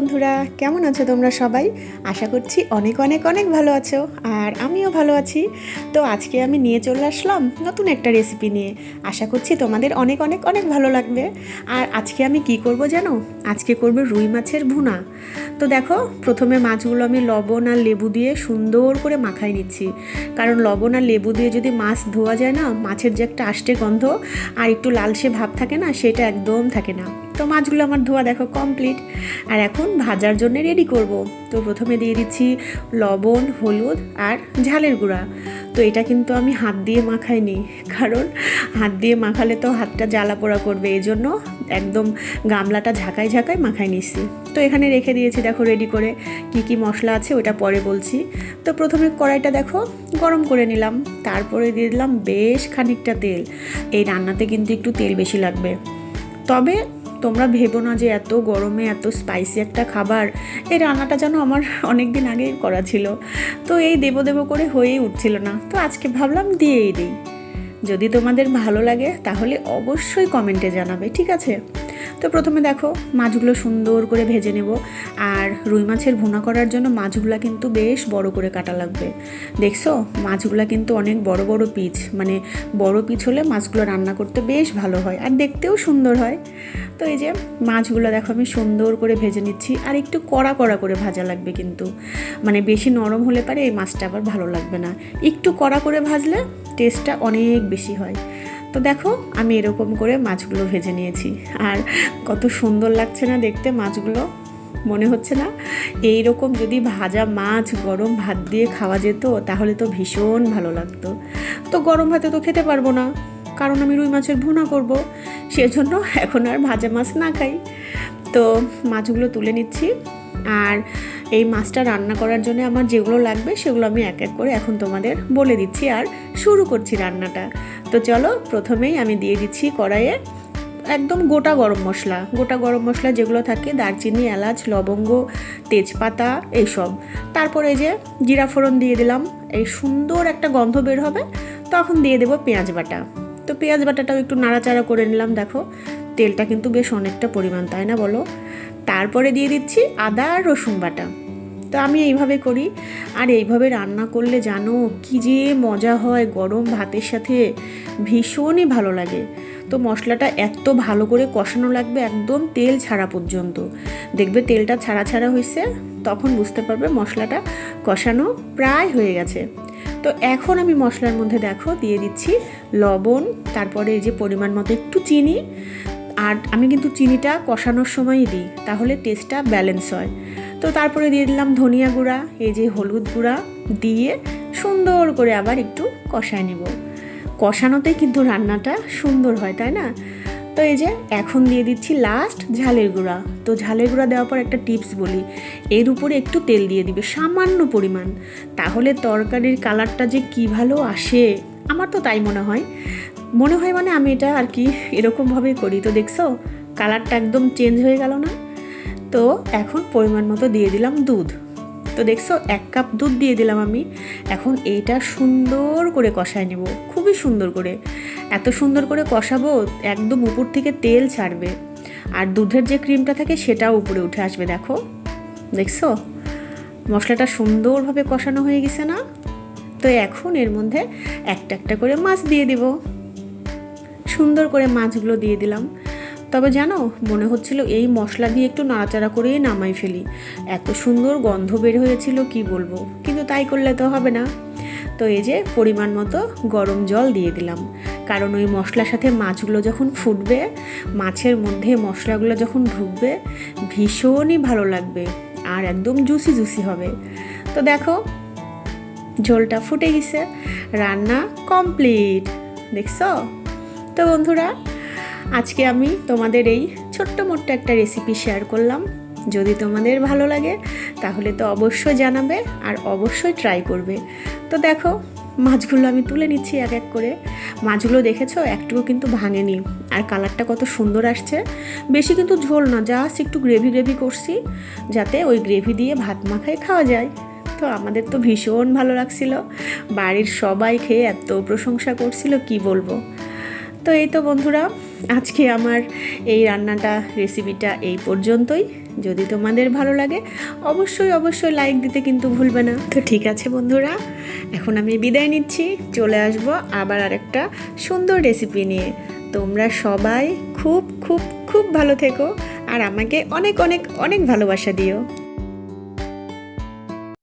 বন্ধুরা, কেমন আছো তোমরা সবাই? আশা করছি অনেক অনেক অনেক ভালো আছো, আর আমিও ভালো আছি। তো আজকে আমি নিয়ে চলে আসলাম নতুন একটা রেসিপি নিয়ে। আশা করছি তোমাদের অনেক অনেক অনেক ভালো লাগবে। আর আজকে আমি কি করব জানো? আজকে করব রুই মাছের ভুনা। তো দেখো, প্রথমে মাছগুলো আমি লবণ আর লেবু দিয়ে সুন্দর করে মাখাই নিচ্ছি। কারণ লবণ আর লেবু দিয়ে যদি মাছ ধোয়া যায় না, মাছের যে একটা আষ্টে গন্ধ আর একটু লালচে ভাব থাকে না, সেটা একদম থাকে না। তো মাছগুলো আমার ধোয়া দেখো কমপ্লিট। আর এখন ভাজার জন্য রেডি করব। তো প্রথমে দিয়ে দিচ্ছি লবণ, হলুদ আর ঝালের গুঁড়া। তো এটা কিন্তু আমি হাত দিয়ে মাখাইনি, কারণ হাত দিয়ে মাখালে তো হাতটা জ্বালা পোড়া করবে, এই জন্য একদম গামলাটা ঝাঁকাই ঝাঁকাই মাখাই নিচ্ছি। তো এখানে রেখে দিয়েছি দেখো রেডি করে। কি কি মশলা আছে ওটা পরে বলছি। তো প্রথমে কড়াইটা দেখো গরম করে নিলাম, তারপরে দিয়ে দিলাম বেশ খানিকটা তেল। এই রান্নাতে কিন্তু একটু তেল বেশি লাগবে। তবে তোমরা ভেবো না যে এত গরমে এত স্পাইসি একটা খাবার। এই রান্নাটা যেন আমার অনেক দিন আগেই করা ছিল, তো এই দেবো দেবো করে হয়েই উঠছিল না, তো আজকে ভাবলাম দিয়েই দিই। যদি তোমাদের ভালো লাগে তাহলে অবশ্যই কমেন্টে জানাবে, ঠিক আছে? তো প্রথমে দেখো মাছগুলো সুন্দর করে ভেজে নেব। আর রুই মাছের ভুনা করার জন্য মাছগুলো কিন্তু বেশ বড় করে কাটা লাগবে। দেখছো, মাছগুলো কিন্তু অনেক বড় বড় পিস, মানে বড় পিস হলে মাছগুলো রান্না করতে বেশ ভালো হয় আর দেখতেও সুন্দর হয়। তো এই যে মাছগুলো দেখো আমি সুন্দর করে ভেজে নিচ্ছি। আর একটু কড়া কড়া করে ভাজা লাগবে কিন্তু, মানে বেশি নরম হলে পারে এই মাছটা আবার ভালো লাগবে না। একটু কড়া করে ভাজলে টেস্টটা অনেক বেশি হয়। তো দেখো আমি এরকম করে মাছগুলো ভেজে নিয়েছি। আর কত সুন্দর লাগছে না দেখতে মাছগুলো? মনে হচ্ছে না এই রকম যদি ভাজা মাছ গরম ভাত দিয়ে খাওয়া যেত তাহলে তো ভীষণ ভালো লাগতো। তো গরম ভাতে তো খেতে পারবো না, কারণ আমি রুই মাছের ভুনা করব, সেজন্য এখন আর ভাজা মাছ না খাই। তো মাছগুলো তুলে নিচ্ছি। আর এই মাছটা রান্না করার জন্য আমার যেগুলো লাগবে সেগুলো আমি এক এক করে এখন তোমাদের বলে দিচ্ছি আর শুরু করছি রান্নাটা। তো চলো, প্রথমেই আমি দিয়ে দিচ্ছি কড়াইয়ে একদম গোটা গরম মশলা। গোটা গরম মশলা যেগুলো থাকে, দারচিনি, এলাচ, লবঙ্গ, তেজপাতা, এইসব। তারপরে এই যে জিরা ফোড়ন দিয়ে দিলাম, এই সুন্দর একটা গন্ধ বের হবে, তখন দিয়ে দেবো পেঁয়াজ বাটা। তো পেঁয়াজ বাটাটাও একটু নাড়াচাড়া করে নিলাম। দেখো তেলটা কিন্তু বেশ অনেকটা পরিমাণ, তাই না বলো? তারপরে দিয়ে দিচ্ছি আদা আর রসুন বাটা। তো আমি এইভাবে করি। আর এইভাবে রান্না করলে জানো কি যে মজা হয়, গরম ভাতের সাথে ভীষণই ভালো লাগে। তো মশলাটা এত ভালো করে কষানো লাগবে একদম তেল ছাড়া পর্যন্ত। দেখবে তেলটা ছাড়া ছাড়া হয়েছে, তখন বুঝতে পারবে মশলাটা কষানো প্রায় হয়ে গেছে। তো এখন আমি মশলার মধ্যে দেখো দিয়ে দিচ্ছি লবণ, তারপরে এই যে পরিমাণ মতো একটু চিনি। আর আমি কিন্তু চিনিটা কষানোর সময়ই দিই, তাহলে টেস্টটা ব্যালেন্স হয়। তো তারপরে দিয়ে দিলাম ধনিয়া গুঁড়া, এই যে হলুদ গুঁড়া দিয়ে সুন্দর করে আবার একটু কষায় নেব। কষানোতেই কিন্তু রান্নাটা সুন্দর হয়, তাই না? তো এই যে এখন দিয়ে দিচ্ছি লাস্ট ঝালের গুঁড়া। তো ঝালের গুঁড়া দেওয়ার পর একটা টিপস বলি, এর উপরে একটু তেল দিয়ে দিবে সামান্য পরিমাণ, তাহলে তরকারির কালারটা যে কী ভালো আসে। আমার তো তাই মনে হয় মানে আমি এটা আর কি এরকমভাবেই করি। তো দেখছো কালারটা একদম চেঞ্জ হয়ে গেল না? তো এখন পরিমাণ মতো দিয়ে দিলাম দুধ। তো দেখছো 1 কাপ দুধ দিয়ে দিলাম আমি। এখন এইটা সুন্দর করে কষায় নেব, খুবই সুন্দর করে। এত সুন্দর করে কষাবো একদম উপর থেকে তেল ছাড়বে, আর দুধের যে ক্রিমটা থাকে সেটাও উপরে উঠে আসবে। দেখছো মশলাটা সুন্দরভাবে কষানো হয়ে গেছে না? তো এখন এর মধ্যে একটা একটা করে মাছ দিয়ে দিব। সুন্দর করে মাছগুলো দিয়ে দিলাম। তবে জানো, মনে হচ্ছিল এই মশলা দিয়ে একটু নাড়াচাড়া করেই নামাই ফেলি, এত সুন্দর গন্ধ বের হয়েছিল কি বলবো, কিন্তু তাই করলে তো হবে না। তো এই যে পরিমাণ মতো গরম জল দিয়ে দিলাম, কারণ ওই মশলার সাথে মাছগুলো যখন ফুটবে, মাছের মধ্যে মশলাগুলো যখন ঢুকবে ভীষণই ভালো লাগবে আর একদম জুসি জুসি হবে। তো দেখো ঝোলটা ফুটে গেছে, রান্না কমপ্লিট। দেখছো? তো বন্ধুরা, আজকে আমি তোমাদের এই ছোট্ট মোট্ট একটা রেসিপি শেয়ার করলাম। যদি তোমাদের ভালো লাগে তাহলে তো অবশ্যই জানাবে আর অবশ্যই ট্রাই করবে। তো দেখো মাছগুলো আমি তুলে নিচ্ছি এক এক করে। মাছগুলো দেখেছো একটুও কিন্তু ভাঙেনি, আর কালারটা কত সুন্দর আসছে। বেশি কিন্তু ঝোল না, জাস্ট একটু গ্রেভি গ্রেভি করছি, যাতে ওই গ্রেভি দিয়ে ভাত মাখায় খাওয়া যায়। তো আমাদের তো ভীষণ ভালো লাগছিল, বাড়ির সবাই খেয়ে এত প্রশংসা করছিল কি বলবো। তো এই তো বন্ধুরা, আজকে আমার এই রান্নাটা রেসিপিটা এই পর্যন্তই। যদি তোমাদের ভালো লাগে অবশ্যই অবশ্যই লাইক দিতে কিন্তু ভুলবে না। তো ঠিক আছে বন্ধুরা, এখন আমি বিদায় নিচ্ছি, চলে আসবো আবার আরেকটা সুন্দর রেসিপি নিয়ে। তোমরা সবাই খুব খুব খুব ভালো থেকো আর আমাকে অনেক অনেক অনেক ভালোবাসা দিও।